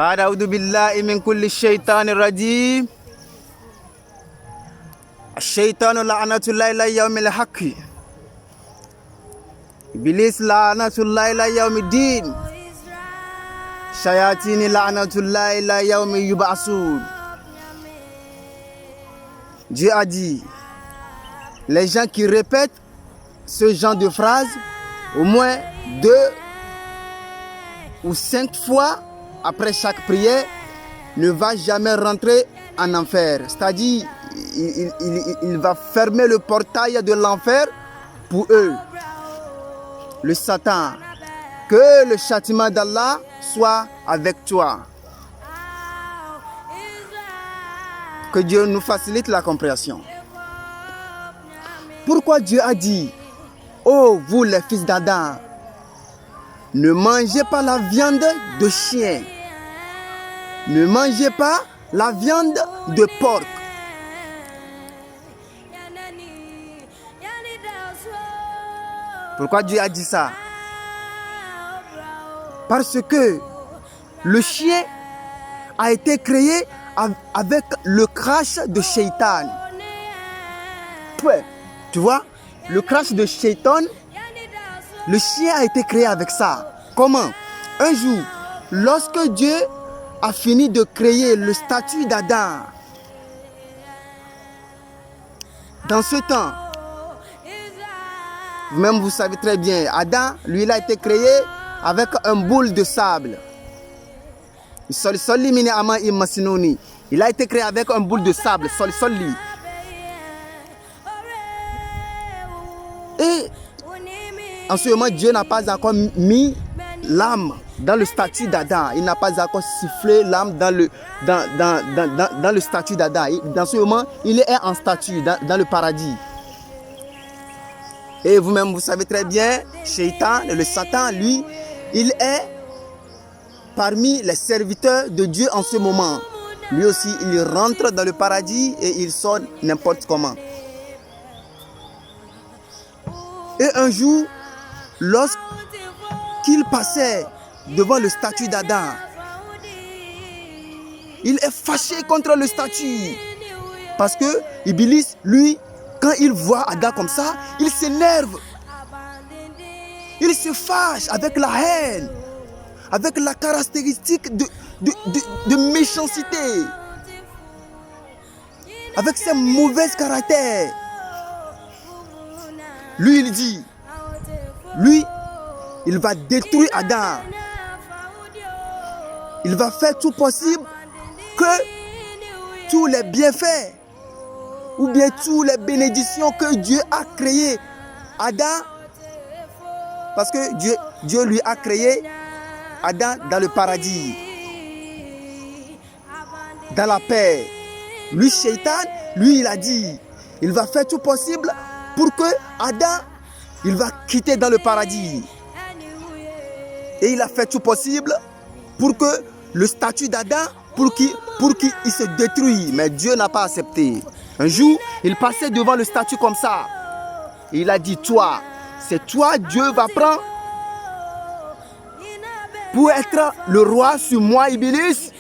بعد أعوذ بالله من كل الشيطان الرجيم الشيطان لعنة الله إلى يوم الحق إبليس لعنة الله إلى يوم الدين شياطين لعنة الله إلى يوم يبعثون. Dieu a dit, les gens qui répètent ce genre de phrase au moins 2 ou 5 fois après chaque prière ne va jamais rentrer en enfer. C'est-à-dire, il va fermer le portail de l'enfer pour eux. Le Satan, que le châtiment d'Allah soit avec toi. Que Dieu nous facilite la compréhension. Pourquoi Dieu a dit, ô vous les fils d'Adam, ne mangez pas la viande de chien, ne mangez pas la viande de porc. Pourquoi Dieu a dit ça? Parce que le chien a été créé avec le crash de Shaitan. Tu vois, le crash de Shaitan, le chien a été créé avec ça. Comment? Un jour, lorsque Dieu a fini de créer le statut d'Adam, dans ce temps, même vous savez très bien, Adam, lui, il a été créé avec un boule de sable. Il a été créé avec un boule de sable. Et en ce moment, Dieu n'a pas encore mis l'âme dans le statut d'Adam. Il n'a pas encore sifflé l'âme dans le statut d'Adam. Dans ce moment, il est en statut dans le paradis. Et vous-même, vous savez très bien, Shaitan, le Satan, lui, il est parmi les serviteurs de Dieu en ce moment. Lui aussi, il rentre dans le paradis et il sort n'importe comment. Et un jour, lorsqu'il passait devant le statut d'Adam, il est fâché contre le statut. Parce que Iblis, lui, quand il voit Adam comme ça, il s'énerve. Il se fâche avec la haine, avec la caractéristique de méchanceté, avec ses mauvais caractères. Lui, il dit, lui, il va détruire Adam. Il va faire tout possible que tous les bienfaits ou bien toutes les bénédictions que Dieu a créées Adam, parce que Dieu lui a créé Adam dans le paradis, dans la paix. Lui, Shaitan, lui, il a dit, il va faire tout possible pour que Adam, il va quitter dans le paradis. Et il a fait tout possible pour que le statut d'Adam, pour qu'il se détruise. Mais Dieu n'a pas accepté. Un jour, il passait devant le statut comme ça. Et il a dit, toi, c'est toi Dieu va prendre pour être le roi sur moi, Iblis.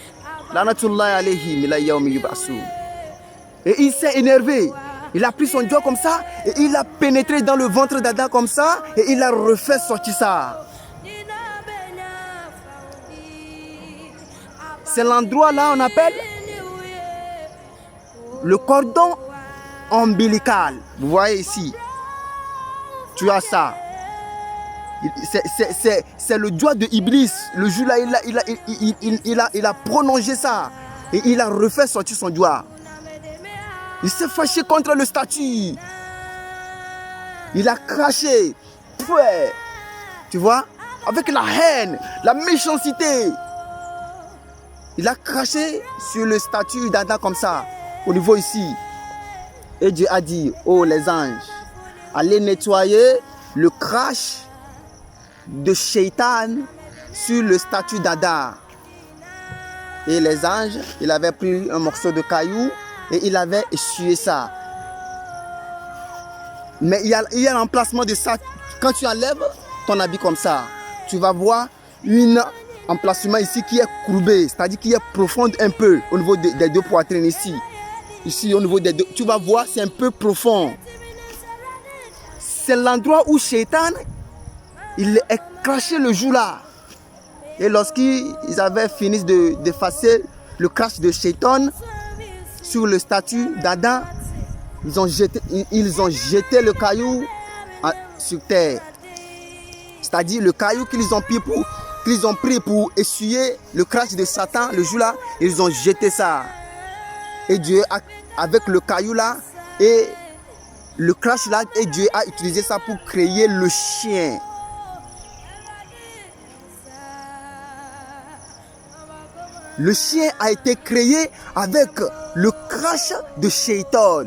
Et il s'est énervé. Il a pris son doigt comme ça et il a pénétré dans le ventre d'Adam comme ça et il a refait sortir ça. C'est l'endroit là on appelle le cordon ombilical. Vous voyez ici. Tu as ça. C'est le doigt de Iblis. Le jour là, il a prolongé ça et il a refait sortir son doigt. Il s'est fâché contre le statut. Il a craché. Tu vois, avec la haine, la méchanceté. Il a craché sur le statut d'Adam comme ça, au niveau ici. Et Dieu a dit, oh les anges, allez nettoyer le crash de Shaitan sur le statut d'Adam. Et les anges, il avait pris un morceau de caillou et il avait essuyé ça. Mais il y a l'emplacement de ça. Quand tu enlèves ton habit comme ça, tu vas voir une emplacement ici qui est courbé, c'est-à-dire qui est profonde un peu au niveau des deux poitrines ici. Ici au niveau des deux, tu vas voir, c'est un peu profond. C'est l'endroit où Shaitan, il est craché le jour là. Et lorsqu'ils avaient fini d'effacer le crash de Shaitan sur le statut d'Adam, ils ont jeté le caillou sur terre. C'est-à-dire le caillou qu'ils ont pris pour essuyer le crash de Satan le jour là, ils ont jeté ça. Et Dieu, avec le caillou là, et le crash là, et Dieu a utilisé ça pour créer le chien. Le chien a été créé avec le crash de Shaitan.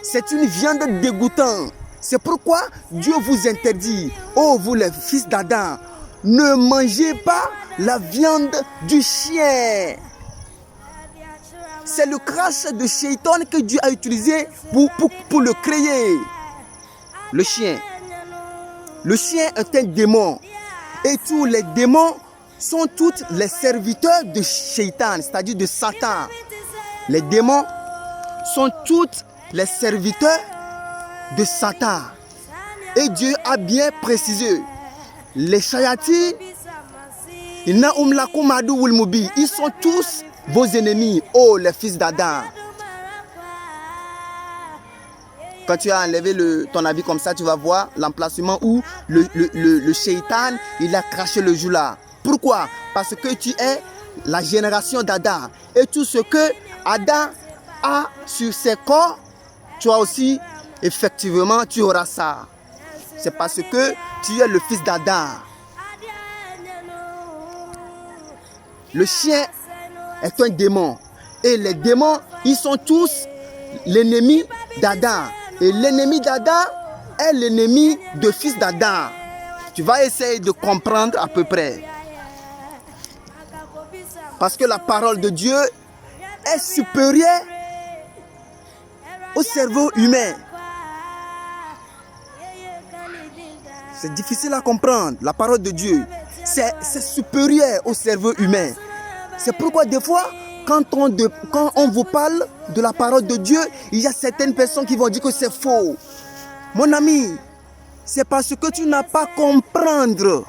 C'est une viande dégoûtante. C'est pourquoi Dieu vous interdit, ô vous les fils d'Adam, ne mangez pas la viande du chien. C'est le crash de Shaitan que Dieu a utilisé pour le créer. Le chien. Le chien est un démon. Et tous les démons sont tous les serviteurs de Shaitan, c'est-à-dire de Satan. Les démons sont tous les serviteurs de Satan. Et Dieu a bien précisé, les shayatines, ils sont tous vos ennemis, oh les fils d'Adam. Quand tu as enlevé ton habit comme ça, tu vas voir l'emplacement où le Shaitan, il a craché le jour là. Pourquoi? Parce que tu es la génération d'Adam. Et tout ce que Adam a sur ses corps, toi aussi, effectivement, tu auras ça. C'est parce que tu es le fils d'Adam. Le chien est un démon. Et les démons, ils sont tous l'ennemi d'Adam. Et l'ennemi d'Adam est l'ennemi de fils d'Adam. Tu vas essayer de comprendre à peu près. Parce que la parole de Dieu est supérieure au cerveau humain. C'est difficile à comprendre. La parole de Dieu, c'est supérieur au cerveau humain. C'est pourquoi des fois, quand on vous parle de la parole de Dieu, il y a certaines personnes qui vont dire que c'est faux. Mon ami, c'est parce que tu n'as pas comprendre.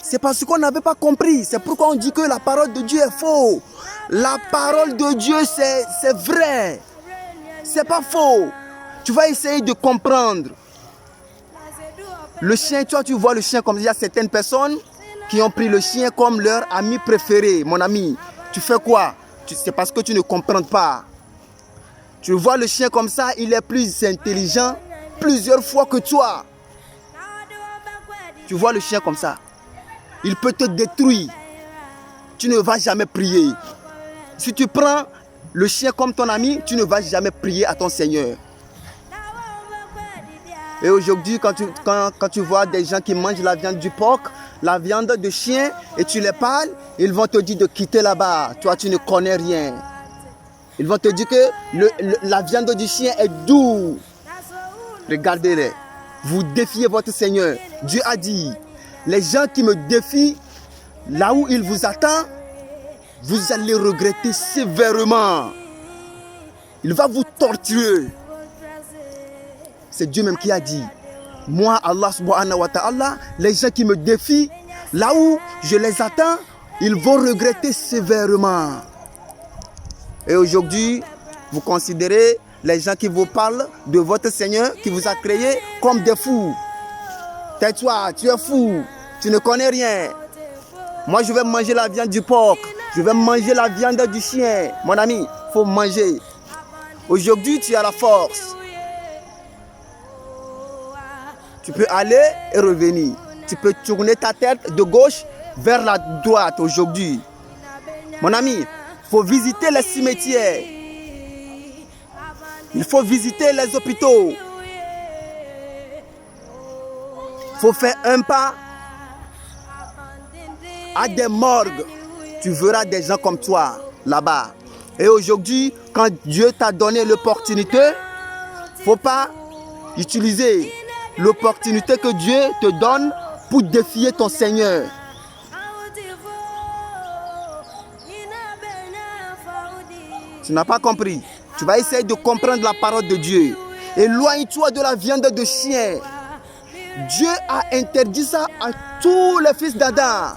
C'est parce qu'on n'avait pas compris. C'est pourquoi on dit que la parole de Dieu est faux. La parole de Dieu, c'est vrai. C'est pas faux. Tu vas essayer de comprendre. Le chien, toi, tu vois le chien comme il y a certaines personnes qui ont pris le chien comme leur ami préféré. Mon ami, tu fais quoi? C'est parce que tu ne comprends pas. Tu vois le chien comme ça, il est plus intelligent plusieurs fois que toi. Tu vois le chien comme ça. Il peut te détruire. Tu ne vas jamais prier. Si tu prends le chien comme ton ami, tu ne vas jamais prier à ton Seigneur. Et aujourd'hui, quand tu vois des gens qui mangent la viande du porc, la viande de chien, et tu les parles, ils vont te dire de quitter là-bas. Toi, tu ne connais rien. Ils vont te dire que la viande du chien est douce. Regardez-les. Vous défiez votre Seigneur. Dieu a dit, les gens qui me défient, là où il vous attend, vous allez regretter sévèrement. Il va vous torturer. C'est Dieu même qui a dit, moi, Allah subhanahu wa ta'ala, les gens qui me défient, là où je les attends, ils vont regretter sévèrement. Et aujourd'hui, vous considérez les gens qui vous parlent de votre Seigneur qui vous a créé comme des fous. Tais-toi, tu es fou, tu ne connais rien. Moi, je vais manger la viande du porc, je vais manger la viande du chien. Mon ami, il faut manger. Aujourd'hui, tu as la force. Tu peux aller et revenir. Tu peux tourner ta tête de gauche vers la droite aujourd'hui. Mon ami, il faut visiter les cimetières. Il faut visiter les hôpitaux. Il faut faire un pas à des morgues. Tu verras des gens comme toi là-bas. Et aujourd'hui, quand Dieu t'a donné l'opportunité, il ne faut pas utiliser l'opportunité que Dieu te donne pour défier ton Seigneur. Tu n'as pas compris. Tu vas essayer de comprendre la parole de Dieu. Éloigne-toi de la viande de chien. Dieu a interdit ça à tous les fils d'Adam.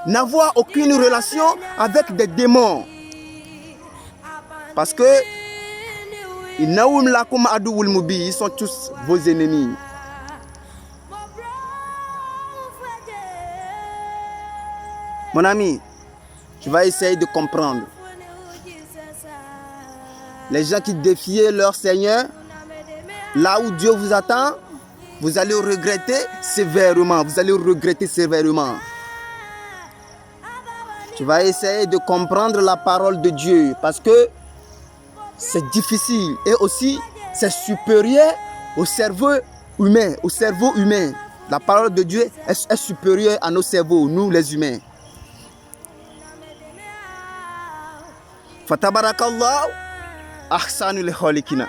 N'avoir aucune relation avec des démons. Parce que ils sont tous vos ennemis. Mon ami, tu vas essayer de comprendre. Les gens qui défiaient leur Seigneur, là où Dieu vous attend, vous allez regretter sévèrement. Vous allez regretter sévèrement. Tu vas essayer de comprendre la parole de Dieu parce que c'est difficile et aussi c'est supérieur au cerveau humain. La parole de Dieu est supérieure à nos cerveaux, nous les humains. Fatabarakallah, ahsanul khaliqina.